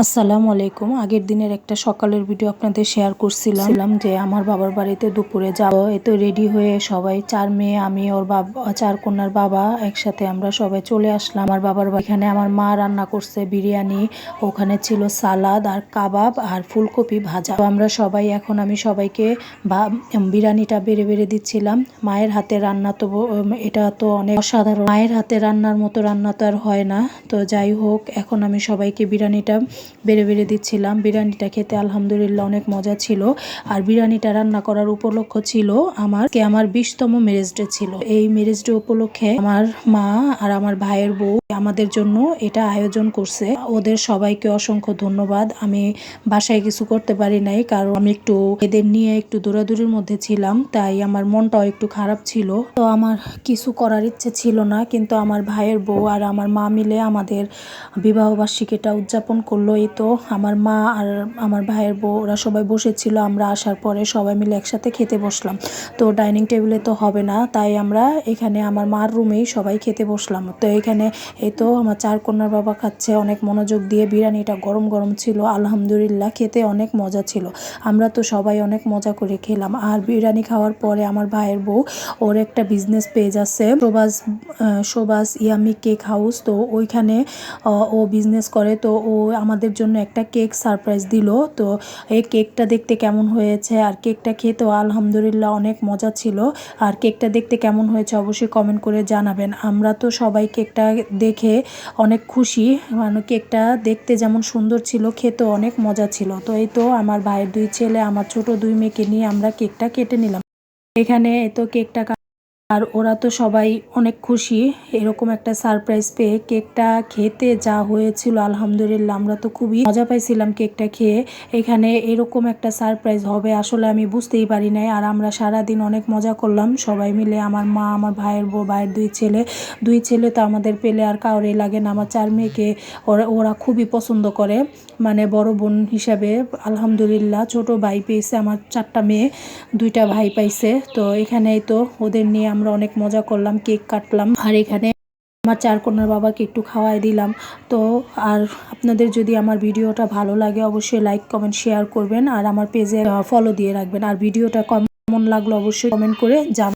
আসসালামু আলাইকুম। আগের দিনের একটা সকালের ভিডিও আপনাদের শেয়ার করছিলাম যে আমার বাবার বাড়িতে দুপুরে যাব। এতো রেডি হয়ে সবাই 4 মেয়ে, আমি ওর বাবা, 4 কন্যার বাবা একসাথে আমরা সবাই চলে আসলাম আমার বাবার বাড়ি। এখানে আমার মা রান্না করছে বিরিয়ানি, ওখানে ছিল সালাদ আর কাবাব আর ফুলকপি ভাজা। তো আমরা সবাই এখন আমি সবাইকে বিরিয়ানিটা বেড়ে বেড়ে দিচ্ছিলাম। মায়ের হাতে রান্না তো এটা তো অনেক অসাধারণ, মায়ের হাতে রান্নার মতো রান্না তো আর হয় না। তো যাই হোক, এখন আমি সবাইকে বিরিয়ানিটা বেড়ে বেড়ে দিচ্ছিলাম। বিরিয়ানিটা খেতে আলহামদুলিল্লাহ অনেক মজা ছিল। আর বিরিয়ানিটা রান্না করার উপলক্ষ ছিল আমার 20তম ম্যারেজ ডে ছিল। এই ম্যারেজ ডে উপলক্ষে আমার মা আর আমার ভাইয়ের বউ আমাদের জন্য এটা আয়োজন করছে। ওদের সবাইকে অসংখ্য ধন্যবাদ। আমি বাসায় কিছু করতে পারি নাই, কারণ আমি একটু এদের নিয়ে একটু দৌড়াদৌড়ির মধ্যে ছিলাম, তাই আমার মনটাও একটু খারাপ ছিল। তো আমার কিছু করার ইচ্ছে ছিল না, কিন্তু আমার ভাইয়ের বউ আর আমার মা মিলে আমাদের বিবাহবার্ষিকীটা উদযাপন করলো। এই তো আমার মা আর আমার ভাইয়ের বউ ওরা সবাই বসেছিল। আমরা আসার পরে সবাই মিলে একসাথে খেতে বসলাম। তো ডাইনিং টেবিলে তো হবে না, তাই আমরা এখানে আমার মার রুমেই সবাই খেতে বসলাম। তো এখানে এই তো আমার 4 কন্যার বাবা খাচ্ছে অনেক মনোযোগ দিয়ে। বিরিয়ানিটা গরম গরম ছিল, আলহামদুলিল্লাহ খেতে অনেক মজা ছিল। আমরা তো সবাই অনেক মজা করে খেলাম। আর বিরিয়ানি খাওয়ার পরে আমার ভাইয়ের বউ, ওর একটা বিজনেস পেজ আছে শোবাজ ইয়ামি কেক হাউস, তো ওইখানে ও বিজনেস করে। তো ও আমাদের জন্য একটা কেক সারপ্রাইজ দিল। তো এই কেকটা দেখতে কেমন হয়েছে আর কেকটা খেতেও আলহামদুলিল্লাহ অনেক মজা ছিল। আর কেকটা দেখতে কেমন হয়েছে অবশ্যই কমেন্ট করে জানাবেন। আমরা তো সবাই কেকটা দেখে অনেক খুশি, মানে কেকটা দেখতে যেমন সুন্দর ছিল খেতেও অনেক মজা ছিল। তো এই তো আমার ভাইয়ের 2 ছেলে, আমার ছোট 2 মেয়েকে নিয়ে আমরা কেকটা কেটে নিলাম। এখানে তো কেকটা আর ওরা তো সবাই অনেক খুশি এরকম একটা সারপ্রাইজ পেয়ে। কেকটা খেতে যা হয়েছিল আলহামদুলিল্লাহ, আমরা তো খুবই মজা পাইছিলাম কেকটা খেয়ে। এখানে এরকম একটা সারপ্রাইজ হবে আসলে আমি বুঝতেই পারি নাই। আর আমরা সারাদিন অনেক মজা করলাম সবাই মিলে, আমার মা, আমার ভাইয়ের বউ, ভাইয়ের 2 ছেলে তো আমাদের পেলে আর কাউরে লাগে না। আমার 4 মেয়েকে ওরা খুবই পছন্দ করে, মানে বড় বোন হিসাবে। আলহামদুলিল্লাহ ছোট ভাই পেয়েছে আমার 4টা মেয়ে, 2টা ভাই পাইছে। তো এখানেই তো ওদের নিয়ে আমরা অনেক মজা করলাম, কেক কাটলাম। আর এখানে আমার 4 কন্যার বাবাকে একটু খাওয়াই দিলাম। তো আর আপনাদের যদি আমার ভিডিওটা ভালো লাগে অবশ্যই লাইক কমেন্ট শেয়ার করবেন, আর আমার পেজে ফলো দিয়ে রাখবেন। আর ভিডিওটা কেমন লাগলো অবশ্যই কমেন্ট করে জানাবেন।